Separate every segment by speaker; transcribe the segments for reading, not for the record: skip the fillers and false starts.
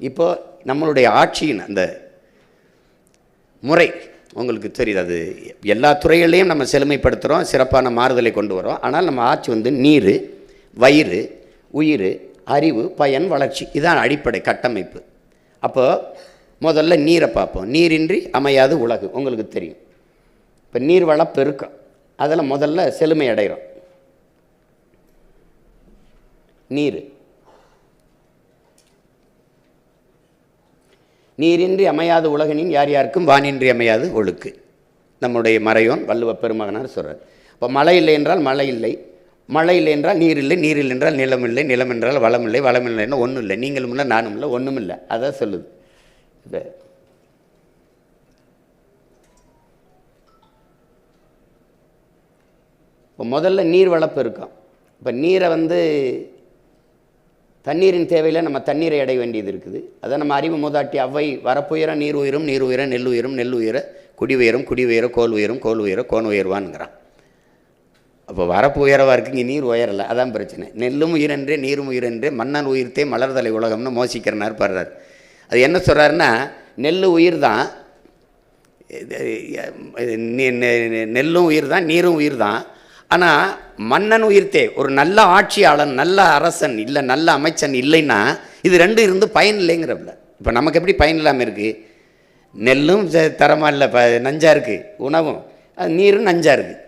Speaker 1: இப்போது நம்மளுடைய ஆட்சியின் அந்த முறை உங்களுக்கு தெரியுது. அது எல்லா துறைகளையும் நம்ம செழுமைப்படுத்துகிறோம், சிறப்பான மாறுதலை கொண்டு வரோம். ஆனால் நம்ம ஆட்சி வந்து நீர், வயிறு, உயிர், அறிவு, பயன், வளர்ச்சி, இதான் அடிப்படை கட்டமைப்பு. அப்போது முதல்ல நீரை பார்ப்போம். நீரின்றி அமையாது உலகு, உங்களுக்கு தெரியும். இப்போ நீர்வள பெருக்கம், அதில் முதல்ல செழுமை அடைகிறோம். நீரின்றி அமையாது உலகனின் யார் யாருக்கும் வானின்றி அமையாது ஒழுக்கு, நம்முடைய மறையோன் வள்ளுவ பெருமகனார் சொல்கிறார். இப்போ மழை இல்லை என்றால் மழை இல்லை, மழை இல்லை என்றால் நீர் இல்லை, நீர் இல்லை என்றால் நிலம் இல்லை, நிலம் என்றால் வளம் இல்லை, வளம் இல்லைன்னா ஒன்றும் இல்லை, நீங்களும் இல்லை நானும் இல்லை, ஒன்றும் இல்லை, அதான் சொல்லுது. இப்போ முதல்ல நீர் வளப்பெருக்கம். இப்போ நீரை வந்து தண்ணீரின் தேவையில் நம்ம தண்ணீரை அடைய வேண்டியது இருக்குது. அதை நம்ம அறிவு மூதாட்டி அவ்வை வரப்புயர நீர் உயரும், நீர் உயர நெல் உயரும், நெல் உயர குடி உயரும், குடி உயர கோல் உயரும், கோல் உயர கோன் உயர்வான்ங்கிறான். அப்போ வரப்பு உயரவாக இருக்குது, இங்கே நீர் உயரலை, அதான் பிரச்சனை. நெல்லும் உயிரென்றே நீரும் உயிரென்றே மன்னன் உயிர்த்தே மலர்தலை உலகம்னு மோசிக்கிறனார் பாடுறார். அது என்ன சொல்கிறாருன்னா, நெல் உயிர் தான், நெல்லும் உயிர் தான், நீரும் உயிர் தான். ஆனால் மன்னன் உயிர்த்தே, ஒரு நல்ல ஆட்சியாளன், நல்ல அரசன் இல்லை, நல்ல அமைச்சன் இல்லைன்னா இது ரெண்டும் இருந்து பயன் இல்லைங்கிறப்பல. இப்போ நமக்கு எப்படி பயன் இல்லாமல் இருக்குது? நெல்லும் தரமாக இல்லை, நஞ்சாக இருக்குது உணவும், நீரும் நஞ்சாக இருக்குது.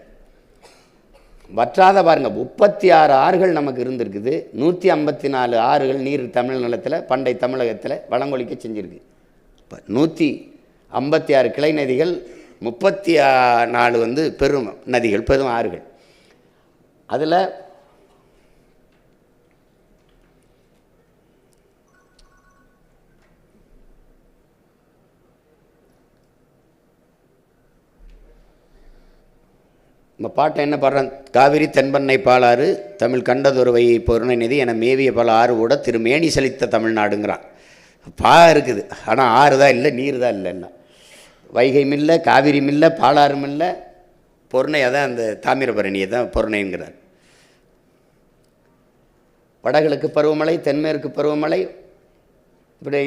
Speaker 1: வற்றாத பாருங்கள், 36 ஆறுகள் நமக்கு இருந்திருக்குது. 154 ஆறுகள் நீர் தமிழ் நிலத்தில் பண்டை தமிழகத்தில் வளங்கொழிக்க செஞ்சுருக்கு. இப்போ 156 கிளை நதிகள், 34 வந்து பெரும் நதிகள், பெரும் ஆறுகள். அதில் நம்ம பாட்டை என்ன பாடுறோம்? காவிரி தென்பண்ணை பாலாறு தமிழ் கண்டதொருவை பொருணை நிதி என மேவிய பல ஆறு கூட திருமேனி செழித்த தமிழ்நாடுங்கிறான். பா இருக்குது, ஆனால் ஆறு தான் இல்லை, நீர் தான் இல்லைன்னா. வைகையும் இல்லை, காவிரியும் இல்லை, பாலாறும் இல்லை, பொருணையாக தான் அந்த தாமிரபரணியை தான் பொருணைங்கிறார். வடகிழக்கு பருவமழை, தென்மேற்கு பருவமழை,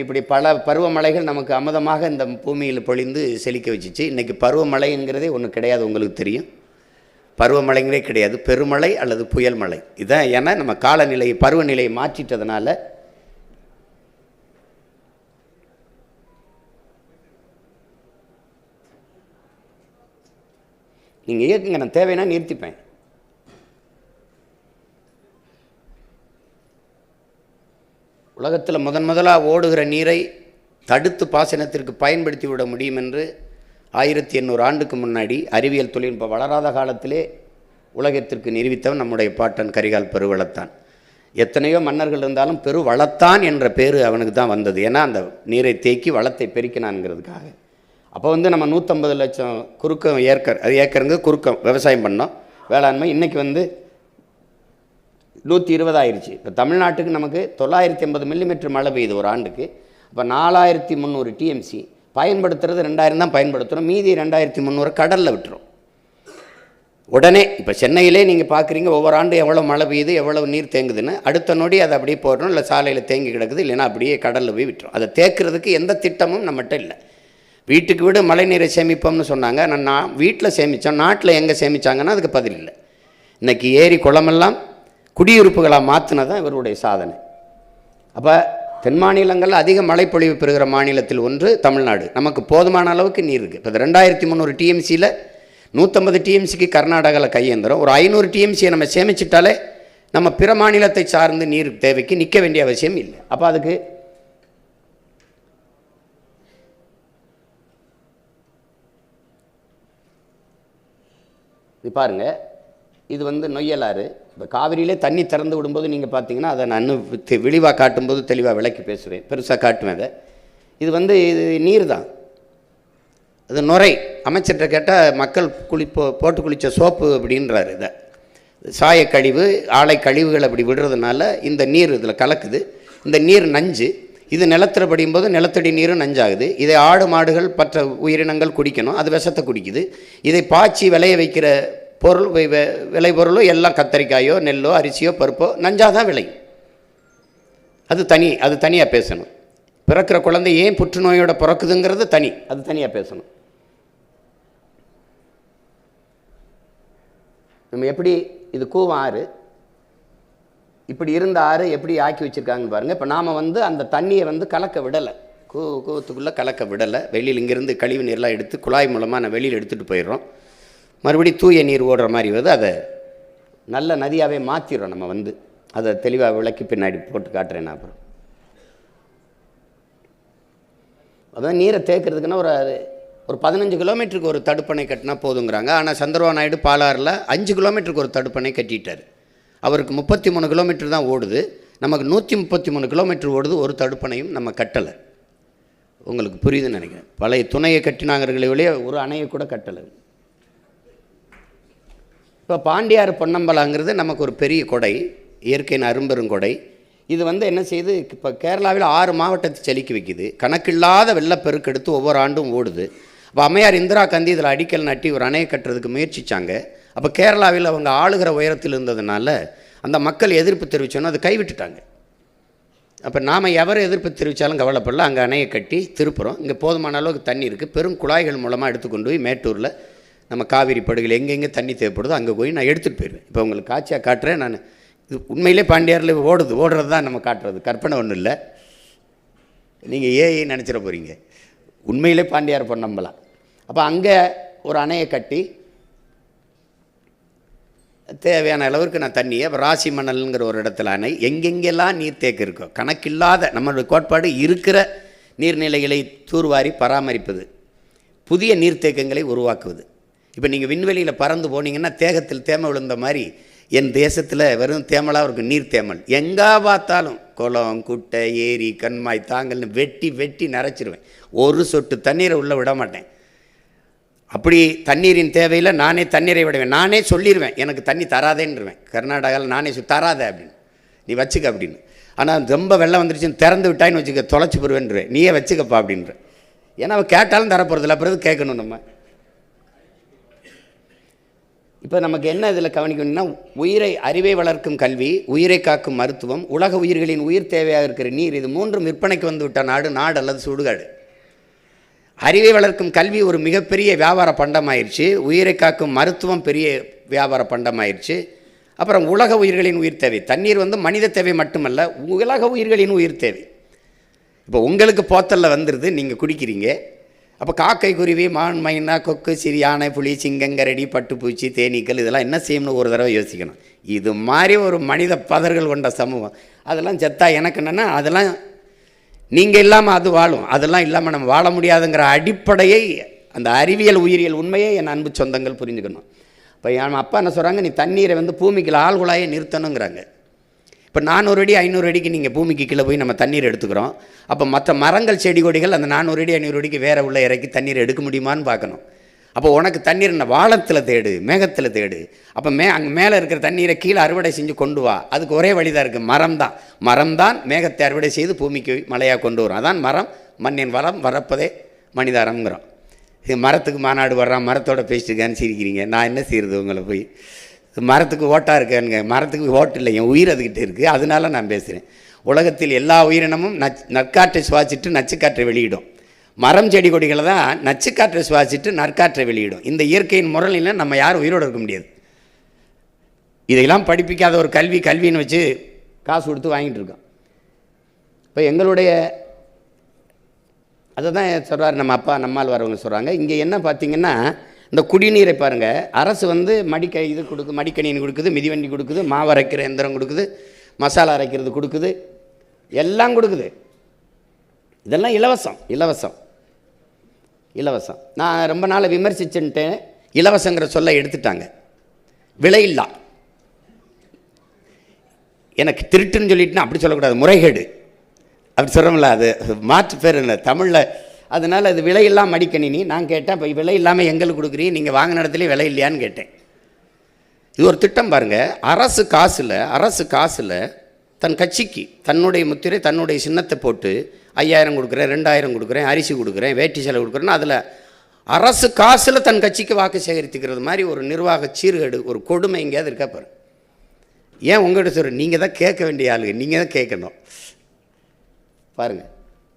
Speaker 1: இப்படி பல பருவமழைகள் நமக்கு அமுதமாக இந்த பூமியில் பொழிந்து செழிக்க வச்சிச்சு. இன்றைக்கி பருவமழைங்கிறதே ஒன்று கிடையாது, உங்களுக்கு தெரியும். பருவமழைங்கிறே கிடையாது, பெருமழை அல்லது புயல் மழை இதுதான். ஏன்னா நம்ம காலநிலை பருவநிலையை மாற்றிட்டதுனால நீங்கள் இயக்குங்க, நான் தேவைன்னா நிறுத்திப்பேன். உலகத்தில் முதலாக ஓடுகிற நீரை தடுத்து பாசனத்திற்கு பயன்படுத்தி விட முடியும் என்று 1800 ஆண்டுக்கு முன்னாடி அறிவியல் தொழில்நுட்பம் வளராத காலத்திலே உலகத்திற்கு நிரூபித்தவன் நம்முடைய பாட்டன் கரிகால் பெருவளத்தான். எத்தனையோ மன்னர்கள் இருந்தாலும் பெருவளத்தான் என்ற பேர் அவனுக்கு தான் வந்தது. ஏன்னா அந்த நீரை தேக்கி வளத்தை பெருக்கினான்ங்கிறதுக்காக. அப்போ வந்து நம்ம 150 லட்சம் குறுக்கம் ஏக்கர், அது ஏக்கருங்க குறுக்கம் விவசாயம் பண்ணோம், வேளாண்மை. இன்றைக்கி வந்து 120 ஆயிடுச்சு. இப்போ தமிழ்நாட்டுக்கு நமக்கு 980 மில்லிமீட்டர் மழை பெய்யுது ஒரு ஆண்டுக்கு. இப்போ 4300 டிஎம்சி பயன்படுத்துறது 2000 தான் பயன்படுத்துகிறோம், மீதி 2300 கடலில் விட்டுரும் உடனே. இப்போ சென்னையிலே நீங்கள் பார்க்குறீங்க, ஒவ்வொரு ஆண்டு எவ்வளோ மழை பெய்யுது, எவ்வளோ நீர் தேங்குதுன்னு. அடுத்த நொடி அதை அப்படியே போடணும், இல்லை சாலையில் தேங்கி கிடக்குது, இல்லைன்னா அப்படியே கடலில் போய் விட்டுரும். அதை தேக்கிறதுக்கு எந்த திட்டமும் நம்மகிட்ட இல்லை. வீட்டுக்கு வீடு மழை நீரை சேமிப்போம்னு சொன்னாங்க. நான் வீட்டில் சேமித்தோம், நாட்டில் எங்கே சேமித்தாங்கன்னா அதுக்கு பதில் இல்லை. இன்றைக்கி ஏரி குளமெல்லாம் குடியிருப்புகளாக மாற்றினதான் இவருடைய சாதனை. அப்போ தென் மாநிலங்களில் அதிக மழைப்பொழிவு பெறுகிற மாநிலத்தில் ஒன்று தமிழ்நாடு. நமக்கு போதுமான அளவுக்கு நீர் இருக்குது. இப்போ 2300 டிஎம்சியில் 150 டிஎம்சிக்கு கர்நாடகாவில் கையேந்திரம். ஒரு 500 டிஎம்சியை நம்ம சேமிச்சிட்டாலே நம்ம பிற மாநிலத்தை சார்ந்து நீர் தேவைக்கு நிற்க வேண்டிய அவசியம் இல்லை. அப்போ அதுக்கு இது பாருங்கள், இது வந்து நொய்யலாறு. இப்போ காவிரியிலே தண்ணி திறந்து விடும்போது நீங்கள் பார்த்தீங்கன்னா அதை நான் விழிவாக காட்டும்போது தெளிவாக விளக்கி பேசுவேன், பெருசாக காட்டுவேன் அதை. இது வந்து இது நீர் தான், அது நுரை. அமைச்சர்கிட்ட கேட்டால் மக்கள் போட்டு குளித்த சோப்பு அப்படின்றாரு. இதை சாயக்கழிவு, ஆலை கழிவுகள் அப்படி விடுறதுனால இந்த நீர் இதில் கலக்குது. இந்த நீர் நஞ்சு. இது நிலத்தில் படியும்போது நிலத்தடி நீரும் நஞ்சாகுது. இதை ஆடு மாடுகள் மற்ற உயிரினங்கள் குடிக்கணும், அது விஷத்தை குடிக்குது. இதை பாய்ச்சி விளைய வைக்கிற பொருள் விளை பொருளோ எல்லாம் கத்தரிக்காயோ நெல்லோ அரிசியோ பருப்போ நஞ்சாக தான் விளையும். அது தனியாக பேசணும். பிறக்கிற குழந்தை ஏன் புற்றுநோயோட பிறக்குதுங்கிறது தனி, அது தனியாக பேசணும். நம்ம எப்படி இது கூவம் ஆறு, இப்படி இருந்த ஆறு எப்படி ஆக்கி வச்சுருக்காங்கன்னு பாருங்கள். இப்போ நாம் அந்த தண்ணியை கலக்க விடலை, கூவத்துக்குள்ளே கலக்க விடலை. வெளியில் இங்கேருந்து கழிவு நீர்லாம் எடுத்து குழாய் மூலமாக நான் வெளியில் எடுத்துகிட்டு போயிடுறோம். மறுபடியும் தூய நீர் ஓடுற மாதிரி அதை நல்ல நதியாகவே மாற்றிடுறோம். நம்ம அதை தெளிவாக விளக்கி பின்னாடி போட்டு காட்டுறேன் நான். அப்புறம் அதான் நீரை தேக்கிறதுக்குன்னா ஒரு 15 கிலோமீட்டருக்கு ஒரு தடுப்பணை கட்டினா போதுங்கிறாங்க. ஆனால் சந்திரபாபு நாயுடு பாலாறில் 5 கிலோமீட்டருக்கு ஒரு தடுப்பணை கட்டிட்டார். அவருக்கு 33 கிலோமீட்டர் தான் ஓடுது, நமக்கு 133 கிலோமீட்டர் ஓடுது. ஒரு தடுப்பணையும் நம்ம கட்டலை. உங்களுக்கு புரியுதுன்னு நினைக்கிறேன். பழைய துணையை கட்டினாங்கிறங்களே வெளியே ஒரு அணையை கூட கட்டலை. இப்போ பாண்டியாறு பொன்னம்பலாங்கிறது நமக்கு ஒரு பெரிய கொடை, இயற்கையின் அரும்பெருங்கொடை. இது என்ன செய்யுது, இப்போ கேரளாவில் 6 மாவட்டத்தை செழிக்க வைக்குது. கணக்கில்லாத வெள்ளப்பெருக்கெடுத்து ஒவ்வொரு ஆண்டும் ஓடுது. அப்போ அம்மையார் இந்திரா காந்தி இதில் அடிக்கல் நட்டி ஒரு அணையை கட்டுறதுக்கு முயற்சித்தாங்க. அப்போ கேரளாவில் அவங்க ஆளுகிற உயரத்தில் இருந்ததுனால அந்த மக்கள் எதிர்ப்பு தெரிவித்தோன்னா அதை கைவிட்டுட்டாங்க. அப்போ நாம் எவர் எதிர்ப்பு தெரிவித்தாலும் கவலைப்படல, அங்கே அணையை கட்டி திருப்புறோம். இங்கே போதுமான அளவுக்கு தண்ணி இருக்குது. பெரும் குழாய்கள் மூலமாக எடுத்துக்கொண்டு போய் மேட்டூரில் நம்ம காவிரி படுகையில் எங்கெங்கே தண்ணி தேவைப்படுதோ அங்கே போய் நான் எடுத்துகிட்டு போயிடுவேன். இப்போ உங்களுக்கு காட்சியாக காட்டுறேன் நான். இது உண்மையிலே பாண்டியாரில் ஓடுறது தான் நம்ம காட்டுறது, கற்பனை ஒன்றும் இல்லை. நீங்கள் ஏஐ நினச்சிட போகிறீங்க. உண்மையிலே பாண்டியார் பொன்னம்பலம். அப்போ அங்கே ஒரு அணையை கட்டி தேவையான அளவுக்கு நான் தண்ணியை, அப்போ ராசி மணல்ங்கிற ஒரு இடத்துல அணை, எங்கெங்கெல்லாம் நீர்த்தேக்கம் இருக்கோ கணக்கில்லாத நம்மளுடைய கோட்பாடு இருக்கிற நீர்நிலைகளை தூர்வாரி பராமரிப்பது, புதிய நீர்த்தேக்கங்களை உருவாக்குவது. இப்போ நீங்கள் விண்வெளியில் பறந்து போனீங்கன்னா தேகத்தில் தேம விழுந்த மாதிரி என் தேசத்தில் வெறும் தேமலாக இருக்கும். நீர் தேமல் எங்கே பார்த்தாலும் குளம், குட்டை, ஏரி, கண்மாய், தாங்கல்னு வெட்டி வெட்டி நிறச்சிருவேன். ஒரு சொட்டு தண்ணீரை உள்ளே விட மாட்டேன். அப்படி தண்ணீரின் தேவையில் நானே தண்ணீரை விடுவேன். நானே சொல்லிடுவேன் எனக்கு தண்ணி தராதேன்னுருவேன். கர்நாடகாவில் நானே தராத அப்படின்னு, நீ வச்சுக்க அப்படின்னு. ஆனால் ரொம்ப வெள்ளம் வந்துருச்சுன்னு திறந்து விட்டாயின்னு வச்சுக்க, தொலைச்சி போடுவேன்றேன். நீயே வச்சுக்கப்பா அப்படின்ற. ஏன்னா அவள் கேட்டாலும் தரப்போகிறதில்ல, அப்புறம் கேட்கணும் நம்ம. இப்போ நமக்கு என்ன இதில் கவனிக்கணும்னா, அறிவை வளர்க்கும் கல்வி, உயிரை காக்கும் மருத்துவம், உலக உயிர்களின் உயிர் தேவையாக இருக்கிற நீர், இது மூன்றும் விற்பனைக்கு வந்து விட்ட நாடு அல்லது சுடுகாடு. அறிவை வளர்க்கும் கல்வி ஒரு மிகப்பெரிய வியாபார பண்டமாயிருச்சு. உயிரை காக்கும் மருத்துவம் பெரிய வியாபார பண்டமாயிருச்சு. அப்புறம் உலக உயிர்களின் உயிர் தேவை. தண்ணீர் மனித தேவை மட்டுமல்ல, உலக உயிர்களின் உயிர் தேவை. இப்போ உங்களுக்கு போத்தலில் வந்துடுது, நீங்கள் குடிக்கிறீங்க. அப்போ காக்கை, குருவி, மான், மைனா, கொக்கு, சிறு யானை, புலி, சிங்கங்கரடி, பட்டுப்பூச்சி, தேனீக்கள் இதெல்லாம் என்ன செய்யணும்னு ஒரு தடவை யோசிக்கணும். இது மாதிரி ஒரு மனித பதர்கள் கொண்ட சமூகம், அதெல்லாம் செத்தா எனக்கு என்னென்னா, அதெல்லாம் நீங்கள் இல்லாமல் அது வாழும், அதெல்லாம் இல்லாமல் நம்ம வாழ முடியாதுங்கிற அடிப்படையை, அந்த அறிவியல் உயிரியல் உண்மையை என் அன்பு சொந்தங்கள் புரிஞ்சுக்கணும். இப்போ என் அப்பா என்ன சொல்கிறாங்க, நீ தண்ணீரை பூமிக்குள்ள ஆழ்குழாயை நிறுத்தணுங்கிறாங்க. இப்போ 400 அடி 500 அடிக்கு நீங்கள் பூமிக்கு கீழே போய் நம்ம தண்ணீர் எடுத்துக்கிறோம். அப்போ மற்ற மரங்கள், செடி கொடிகள் அந்த 400 அடி 500 அடிக்கு வேற உள்ள இறக்கி தண்ணீர் எடுக்க முடியுமான்னு பார்க்கணும். அப்போ உனக்கு தண்ணீர் என்ன வானத்தில் தேடு, மேகத்தில் தேடு. அப்போ அங்கே மேலே இருக்கிற தண்ணீரை கீழே அறுவடை செஞ்சு கொண்டு வா. அதுக்கு ஒரே வழி தான் இருக்குது, மரம் தான் மேகத்தை அறுவடை செய்து பூமிக்கு மழையாக கொண்டு வரும். அதான் மரம், மண்ணின் வளம், வரப்பதே மனிதாரம்ங்கிறோம். இது மரத்துக்கு மாநாடு வர்றான், மரத்தோட பேசிட்டுக்கான்னு சிரிக்கிறீங்க. நான் என்ன செய்கிறது உங்களை போய்? மரத்துக்கு ஓட்டாக இருக்கேனுங்க. மரத்துக்கு ஓட்டு இல்லை, என் உயிர் அதுக்கிட்ட இருக்குது, அதனால நான் பேசுகிறேன். உலகத்தில் எல்லா உயிரினமும் நற்காற்றை சுவாசிட்டு நச்சுக்காற்றை வெளியிடும். மரம், செடி கொடிகளை தான் நச்சுக்காற்றை சுவாசிட்டு நற்காற்றை வெளியிடும். இந்த இயற்கையின் முறையில் நம்ம யாரும் உயிரோடு இருக்க முடியாது. இதையெல்லாம் படிப்பிக்காத ஒரு கல்வின்னு வச்சு காசு கொடுத்து வாங்கிட்டு இருக்கோம். இப்போ எங்களுடைய அதை தான் சொல்கிறார் நம்ம அப்பா, நம்மால் வரவங்க சொல்கிறாங்க. இங்கே என்ன பார்த்தீங்கன்னா, இந்த குடிநீரை பாருங்கள், அரசு இது கொடுக்குது, மடிக்கணினி கொடுக்குது, மிதிவண்டி கொடுக்குது, மாவு அரைக்கிற எந்திரம் கொடுக்குது, மசாலா அரைக்கிறது கொடுக்குது, எல்லாம் கொடுக்குது. இதெல்லாம் இலவசம். நான் ரொம்ப நாளை விமர்சிச்சுட்டேன், இலவசங்கிற சொல்ல எடுத்துட்டாங்க. விலையில்லா. எனக்கு திருட்டுன்னு சொல்லிட்டுனா அப்படி சொல்லக்கூடாது, முறைகேடு அப்படி சொல்கிறோம்ல, அது மாற்று பேர் இல்லை தமிழில். அதனால் அது விலையில்லா மடிக்கணினி. நான் கேட்டேன், இப்போ விலை இல்லாமல் எங்களுக்கு கொடுக்குறீங்க, நீங்கள் வாங்கின இடத்துலேயே விலை இல்லையான்னு கேட்டேன். இது ஒரு திட்டம் பாருங்கள். அரசு காசில் தன் கட்சிக்கு தன்னுடைய முத்திரை, தன்னுடைய சின்னத்தை போட்டு 5000 கொடுக்குறேன், 2000 கொடுக்குறேன், அரிசி கொடுக்குறேன், வேட்டி செலவு கொடுக்குறேன்னா அதில் அரசு காசில் தன் கட்சிக்கு வாக்கு சேகரித்துக்கிறது மாதிரி ஒரு நிர்வாக சீர்கேடு, ஒரு கொடுமை எங்கேயாவது இருக்கா பாரு. ஏன் உங்கள்கிட்ட சொல்கிறேன், நீங்கள் தான் கேட்க வேண்டிய ஆளுங்க, நீங்கள் தான் கேட்கணும். பாருங்கள்,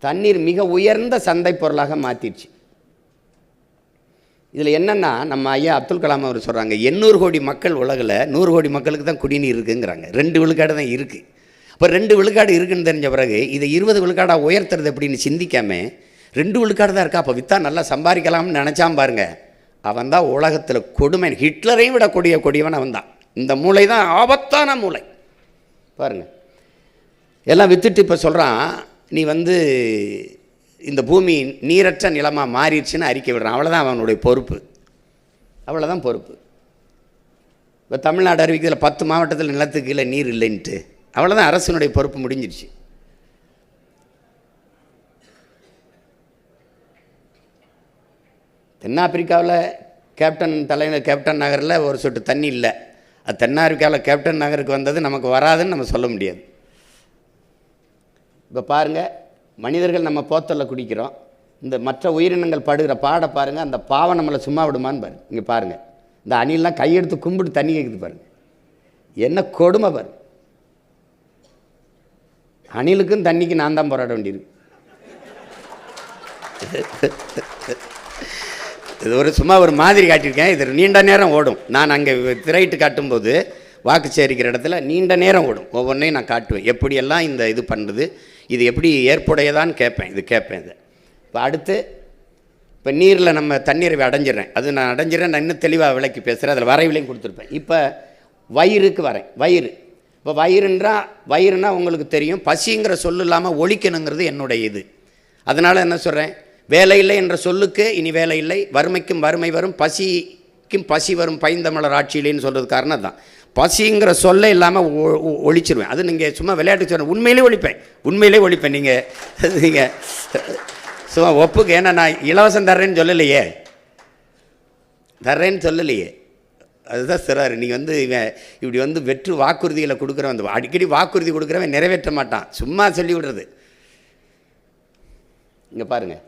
Speaker 1: தண்ணீர் மிக உயர்ந்த சந்தை பொருளாக மாற்றிடுச்சு. இதில் என்னென்னா, நம்ம ஐயா அப்துல் கலாம் அவர் சொல்கிறாங்க, 800 கோடி மக்கள் உலகில் 100 கோடி மக்களுக்கு தான் குடிநீர் இருக்குங்கிறாங்க. 2 விழுக்காடு தான் இருக்குது. இப்போ 2 விழுக்காடு இருக்குன்னு தெரிஞ்ச பிறகு இதை 20 விழுக்காடாக உயர்த்துறது எப்படின்னு சிந்திக்காமல் 2 விழுக்காடு தான் இருக்கா, அப்போ விற்றா நல்லா சம்பாதிக்கலாம்னு நினச்சான் பாருங்க. அவன் தான் உலகத்தில் கொடுமை, ஹிட்லரையும் விட கொடியவன் அவன் தான். இந்த மூளை தான் ஆபத்தான மூளை பாருங்கள். எல்லாம் விற்றுட்டு இப்போ சொல்கிறான், நீ இந்த பூமி நீரற்ற நிலமாக மாறிடுச்சுன்னு அறிக்கை விடுறான். அவ்வளோதான் அவனுடைய பொறுப்பு, அவ்வளோதான் பொறுப்பு. இப்போ தமிழ்நாடு அறிவிக்கிறதுல 10 மாவட்டத்தில் நிலத்துக்கு கீழே நீர் இல்லைன்ட்டு, அவ்வளோதான் அரசினுடைய பொறுப்பு முடிஞ்சிடுச்சு. தென்னாப்பிரிக்காவில் கேப்டன் நகரில் ஒரு சொட்டு தண்ணி இல்லை. அது தென்னாப்பிரிக்காவில் கேப்டன் நகருக்கு வந்தது நமக்கு வராதுன்னு நம்ம சொல்ல முடியாது. இப்போ பாருங்கள், மனிதர்கள் நம்ம போத்தலில் குடிக்கிறோம், இந்த மற்ற உயிரினங்கள் படுகிற பாட பாருங்கள். அந்த பாவம் நம்மளை சும்மா விடுமான்னு பாருங்கள். இங்கே பாருங்கள், இந்த அணிலாம் கையெடுத்து கும்பிட்டு தண்ணி கேட்குது பாருங்கள், என்ன கொடுமை பாருங்கள். அணிலுக்கும் தண்ணிக்கு நான் தான் போராட வேண்டியிருக்கு. இது சும்மா ஒரு மாதிரி காட்டியிருக்கேன். இது நீண்ட நேரம் ஓடும். நான் அங்கே திரையிட்டு காட்டும்போது வாக்கு சேரிக்கிற இடத்துல நீண்ட நேரம் ஓடும். ஒவ்வொன்றையும் நான் காட்டுவேன், எப்படியெல்லாம் இந்த இது பண்ணுறது, இது எப்படி ஏற்புடையதான்னு கேட்பேன். இதை இப்போ அடுத்து, இப்போ நீரில் நம்ம தண்ணீரை அடைஞ்சிடறேன், அது நான் அடைஞ்சிடறேன். நான் இன்னும் தெளிவாக விளக்கி பேசுகிறேன், அதில் வரைவிலையும் கொடுத்துருப்பேன். இப்போ வயிறுக்கு வரேன். இப்போ வயிறுனா உங்களுக்கு தெரியும், பசிங்கிற சொல்லு இல்லாமல் ஒழிக்கணுங்கிறது என்னுடைய இது. அதனால் என்ன சொல்கிறேன், வேலை இல்லை என்ற சொல்லுக்கு இனி வேலை இல்லை, வறுமைக்கும் வறுமை வரும், பசிக்கும் பசி வரும், பைந்தமிழர் ஆட்சியிலேன்னு சொல்கிறது காரணம் தான். பசிங்கிற சொல்ல இல்லாமல் ஒழிச்சிருவேன். அது நீங்கள் சும்மா விளையாட்டு சொல்கிறேன், உண்மையிலே ஒழிப்பேன். நீங்கள் சும்மா ஒப்புக்கு, ஏன்னா நான் இலவசம் தர்றேன்னு சொல்லலையே, அதுதான் சிறாரு. நீ இவன் இப்படி வெற்று வாக்குறுதிகளை கொடுக்குறவன், அடிக்கடி வாக்குறுதி கொடுக்குறவன் நிறைவேற்ற மாட்டான், சும்மா சொல்லி விடுறது. இங்கே பாருங்கள்,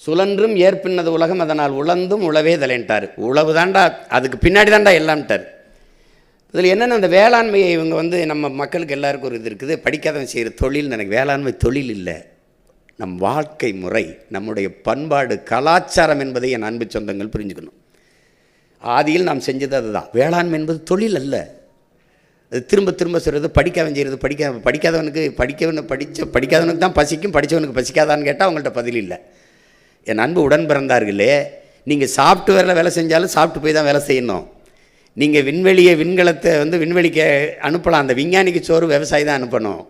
Speaker 1: சுழன்றும் ஏற்பின்னது உலகம், அதனால் உழந்தும் உழவே தலைன்ட்டார். உழவு தாண்டா, அதுக்கு பின்னாடி தாண்டா எல்லாம்ட்டார். இதில் என்னென்ன, அந்த வேளாண்மையை இவங்க நம்ம மக்களுக்கு எல்லாருக்கும் ஒரு இது இருக்குது, படிக்காதவன் செய்கிற தொழில். எனக்கு வேளாண்மை தொழில் இல்லை, நம் வாழ்க்கை முறை, நம்முடைய பண்பாடு, கலாச்சாரம் என்பதை என் அன்பு சொந்தங்கள் புரிஞ்சுக்கணும். ஆதியில் நாம் செஞ்சது அதுதான். வேளாண்மை என்பது தொழில் அல்ல. அது திரும்ப சொல்கிறது, படிக்காதவன் செய்கிறது. படிக்காதவனுக்கு தான் பசிக்கும், படித்தவனுக்கு பசிக்காதான்னு கேட்டால் அவங்கள்ட்ட பதில் இல்லை. என் அன்பு உடன் பிறந்தார்களே, நீங்கள் சாஃப்ட்வேரில் வேலை செஞ்சாலும் சாப்பிட்டு போய் தான் வேலை செய்யணும். நீங்கள் விண்கலத்தை விண்வெளிக்கு அனுப்பலாம், அந்த விஞ்ஞானிக்கு சோறு விவசாயி தான் அனுப்பணும்.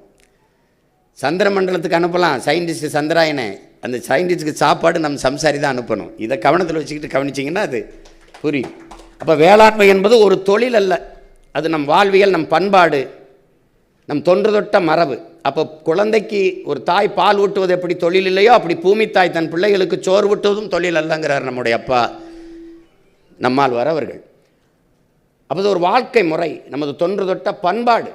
Speaker 1: சந்திர மண்டலத்துக்கு அனுப்பலாம் சயின்டிஸ்ட் சந்திராயனை, அந்த சயின்டிஸ்ட்டுக்கு சாப்பாடு நம்ம சம்சாரி தான் அனுப்பணும். இதை கவனத்தில் வச்சுக்கிட்டு கவனிச்சிங்கன்னா அது புரியும். அப்போ வேளாண்மை என்பது ஒரு தொழில் அல்ல, அது நம் வாழ்வியல், நம் பண்பாடு, நம் தொன்று தொட்ட மரபு. அப்போ குழந்தைக்கு ஒரு தாய் பால் ஊட்டுவது எப்படி தொழில் இல்லையோ, அப்படி பூமி தாய் தன் பிள்ளைகளுக்கு சோறு ஊட்டுவதும் தொழில் அல்லங்கிறார் நம்முடைய அப்பா நம்மால் வரவர்கள். அப்போ ஒரு வாழ்க்கை முறை, நமது தொன்று தொட்ட பண்பாடு.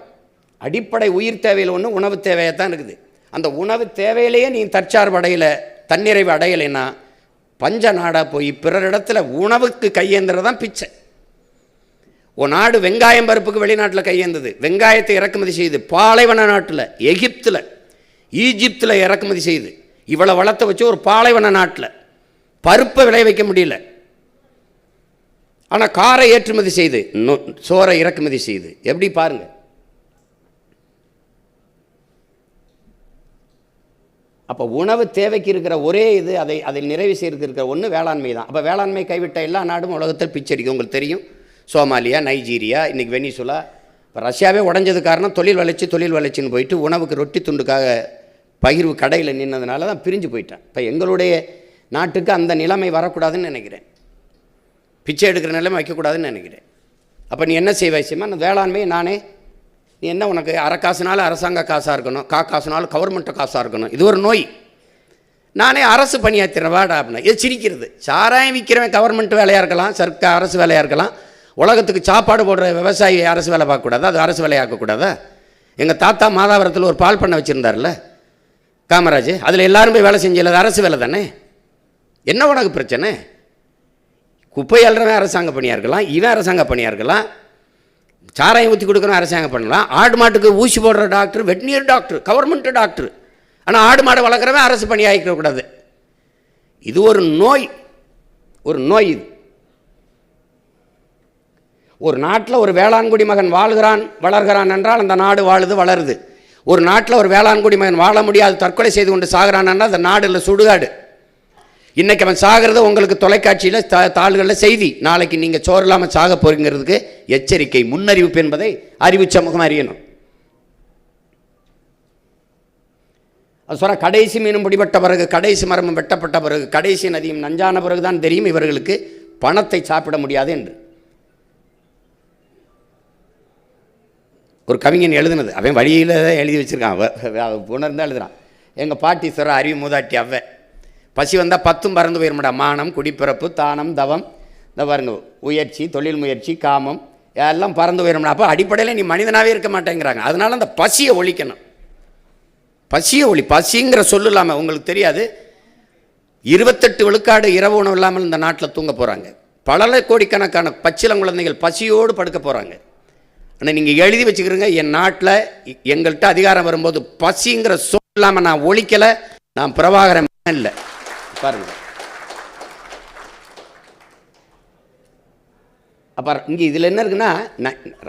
Speaker 1: அடிப்படை உயிர் தேவையில் ஒன்று உணவு தேவையாக தான் இருக்குது. அந்த உணவு தேவையிலேயே நீ தற்சார்பு அடையலை, தன்னிறைவு அடையலைன்னா பஞ்ச நாடாக போய் பிறரிடத்துல உணவுக்கு கையேந்துறதான் பிச்சை. ஒரு நாடு வெங்காயம் பருப்புக்கு வெளிநாட்டில் கையேந்தது, வெங்காயத்தை இறக்குமதி செய்து பாலைவன நாட்டில், எகிப்தில், ஈஜிப்தில் இறக்குமதி செய்து, இவ்வளோ வளத்தை வச்சு ஒரு பாலைவன நாட்டில் பருப்பை விளை வைக்க முடியல. ஆனால் காரை ஏற்றுமதி செய்து, சோறை இறக்குமதி செய்து, எப்படி பாருங்கள். அப்போ உணவு தேவைக்கு இருக்கிற ஒரே இது, அதை நிறைவு செய்யறதுக்கு இருக்கிற ஒன்று வேளாண்மை தான். அப்போ வேளாண்மை கைவிட்ட எல்லா நாடும் உலகத்தில் பிச்சடிக்கும். உங்களுக்கு தெரியும், சோமாலியா, நைஜீரியா, இன்றைக்கி வெனிசுலா. இப்போ ரஷ்யாவே உடஞ்சது காரணம் தொழில் வளர்ச்சின்னு போயிட்டு உணவுக்கு ரொட்டி துண்டுக்காக பகிர்வு கடையில் நின்னதுனால தான் பிரிஞ்சு போயிட்டேன். இப்போ எங்களுடைய நாட்டுக்கு அந்த நிலைமை வரக்கூடாதுன்னு நினைக்கிறேன், பிச்சை எடுக்கிற நிலைமை வைக்கக்கூடாதுன்னு நினைக்கிறேன். அப்போ நீ என்ன செய்வாய்ச்சியமா, அந்த வேளாண்மையை நானே, நீ என்ன, உனக்கு அரை காசுனாலும் அரசாங்க காசாக இருக்கணும், காசுனாலும் கவர்மெண்ட்டு காசாக இருக்கணும், இது ஒரு நோய். நானே அரசு பணியாற்றுறேன் வாடா அப்படின்னா இது சிரிக்கிறது. சாராயம் விற்கிறவன் கவர்மெண்ட் வேலையாக இருக்கலாம், அரசு வேலையாக இருக்கலாம். உலகத்துக்கு சாப்பாடு போடுற விவசாயி அரசு வேலை பார்க்கக்கூடாதா, அது அரசு வேலையாக்கக்கூடாதா? எங்கள் தாத்தா மாதாவரத்தில் ஒரு பால் பண்ணை வச்சுருந்தார்ல காமராஜ், அதில் எல்லாரும் போய் வேலை செஞ்சல, அது அரசு வேலை தானே. என்ன உனக்கு பிரச்சனை? குப்பை அள்ளுறவன் அரசாங்க பணியாக இருக்கலாம், இவன் அரசாங்க பணியாக இருக்கலாம், சாராயம் ஊற்றி கொடுக்குறவன் அரசாங்கம் பண்ணலாம், ஆடு மாட்டுக்கு ஊசி போடுற டாக்டர், வெட்டினியர் டாக்டர், கவர்மெண்ட் டாக்டர், ஆனால் ஆடு மாடு வளர்க்குறவன் அரசு பணி ஆகிக்கக்கூடாது. இது ஒரு நோய், ஒரு நோய். இது ஒரு நாட்டில் ஒரு வேளாண்குடி மகன் வாழ்கிறான் வளர்கிறான் என்றால் அந்த நாடு வாழுது வளருது. ஒரு நாட்டில் ஒரு வேளாண்குடி மகன் வாழ முடியாது தற்கொலை செய்து கொண்டு சாகிறான் என்றால் அந்த நாடு இல்லை சுடுகாடு. இன்றைக்கி அவன் சாகிறது உங்களுக்கு தொலைக்காட்சியில் தாள்களில் செய்தி. நாளைக்கு நீங்கள் சோறு இல்லாமல் சாக போகிறீங்கிறதுக்கு எச்சரிக்கை, முன்னறிவிப்பு என்பதை அறிவு சமூகம் அறியணும். அது சொல்ல கடைசி மீனும் பிடிபட்ட பிறகு, கடைசி மரமும் வெட்டப்பட்ட பிறகு, கடைசி நதியும் நஞ்சான பிறகு தான் தெரியும் இவர்களுக்கு பணத்தை சாப்பிட முடியாது என்று. ஒரு கவிஞன் எழுதுனது, அவன் வழியில் தான் எழுதி வச்சுருக்கான், உணர்ந்து எழுதுறான். எங்கள் பாட்டி சொல்கிற அறிவு மூதாட்டி அவ்வை, பசி வந்தால் 10 பறந்து போயிடுமாடா. மானம், குடிப்பிறப்பு, தானம், தவம், இந்த பாருங்க முயற்சி, தொழில் முயற்சி, காமம் எல்லாம் பறந்து போயிடும்டா. அப்போ அடிப்படையில் நீ மனிதனாகவே இருக்க மாட்டேங்கிறாங்க. அதனால் அந்த பசியை ஒழிக்கணும். பசியை பசிங்கிற சொல்லு இல்லாமல் உங்களுக்கு தெரியாது, 28 விழுக்காடு இரவு உணவு இல்லாமல் இந்த நாட்டில் தூங்க போகிறாங்க. பல கோடிக்கணக்கான பச்சிளங்குழந்தைகள் பசியோடு படுக்க போகிறாங்க. ஆனால் நீங்கள் எழுதி வச்சுக்கிறீங்க, என் நாட்டில் எங்கள்கிட்ட அதிகாரம் வரும்போது பசிங்கிற சொல் இல்லாமல் நான் ஒழிக்கலை, நான் பிரபாகரன் இல்லை. பாருங்க, அப்போ இங்கே இதில் என்ன இருக்குன்னா,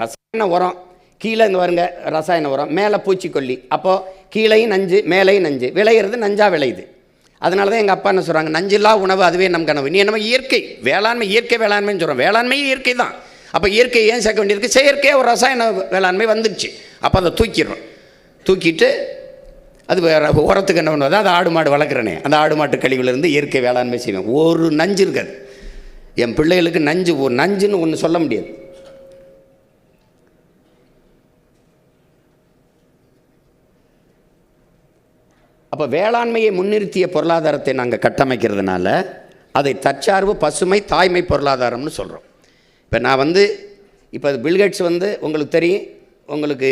Speaker 1: ரசாயன உரம் கீழே இங்கே வருங்க, ரசாயன உரம் மேலே பூச்சிக்கொல்லி, அப்போது கீழையும் நஞ்சு மேலையும் நஞ்சு, விளையிறது நஞ்சாக விளையுது. அதனால தான் எங்கள் அப்பா என்ன சொல்கிறாங்க, நஞ்சில்லா உணவு அதுவே நம் கனவு. நீ என்னமோ இயற்கை வேளாண்மை, இயற்கை வேளாண்மைன்னு சொல்கிறோம். வேளாண்மையும் இயற்கை தான். அப்போ இயற்கை ஏன் சேர்க்க வேண்டியிருக்கு? செயற்கையாக ஒரு ரசாயன வேளாண்மை வந்துடுச்சு. அப்போ அதை தூக்கிடுறோம். தூக்கிட்டு அது உரத்துக்கு என்ன பண்ணுவது, அது ஆடு மாடு வளர்க்குறனே, அந்த ஆடு மாட்டு கழிவுலேருந்து இயற்கை வேளாண்மை செய்வேன். ஒரு நஞ்சு இருக்காது. என் பிள்ளைகளுக்கு நஞ்சு, ஒரு நஞ்சுன்னு ஒன்று சொல்ல முடியாது. அப்போ வேளாண்மையை முன்னிறுத்திய பொருளாதாரத்தை நாங்கள் கட்டமைக்கிறதுனால அதை தற்சார்பு, பசுமை, தாய்மை பொருளாதாரம்னு சொல்கிறோம். இப்போ நான் இப்போ பில்கேட்ஸ் உங்களுக்கு தெரியும், உங்களுக்கு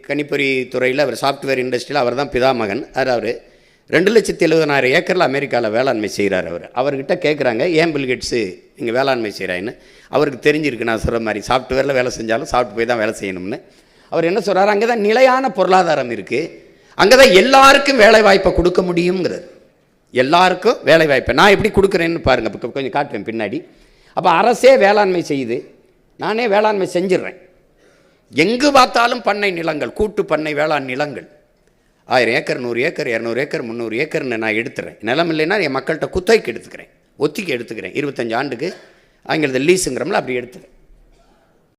Speaker 1: கணிப்பொறி துறையில் அவர் சாஃப்ட்வேர் இண்டஸ்ட்ரியில் அவர் தான் பிதாமகன். அவர் 2,70,000 ஏக்கரில் அமெரிக்காவில் வேளாண்மை செய்கிறார். அவர்கிட்ட கேட்குறாங்க, ஏன் பில்கேட்ஸு நீங்கள் வேளாண்மை செய்கிறான்னு. அவருக்கு தெரிஞ்சிருக்கு, நான் சொல்கிற மாதிரி சாஃப்ட்வேரில் வேலை செஞ்சாலும் சாஃப்ட் போய் தான் வேலை செய்யணும்னு. அவர் என்ன சொல்கிறார், அங்கே தான் நிலையான பொருளாதாரம் இருக்குது, அங்கே தான் எல்லாருக்கும் வேலை வாய்ப்பை கொடுக்க முடியுங்கிறது. எல்லாருக்கும் வேலை வாய்ப்பை நான் எப்படி கொடுக்குறேன்னு பாருங்கள், இப்போ கொஞ்சம் காட்டுவேன் பின்னாடி. அப்போ அரசே வேளாண்மை செய்யுது, நானே வேளாண்மை செஞ்சிடுறேன். எங்கு பார்த்தாலும் பண்ணை நிலங்கள், கூட்டு பண்ணை வேளாண் நிலங்கள், 1000 ஏக்கர், 100 ஏக்கர், 200 ஏக்கர், 300 ஏக்கர்னு நான் எடுத்துறேன். நிலம் இல்லைன்னா என் மக்கள்கிட்ட குத்தகைக்கு எடுத்துக்கிறேன், ஒத்திக்கு எடுத்துக்கிறேன். 25 ஆண்டுக்கு ஆங்கிலத்தில் லீஸுங்கிறோம்ல, அப்படி எடுத்துக்கிறேன்.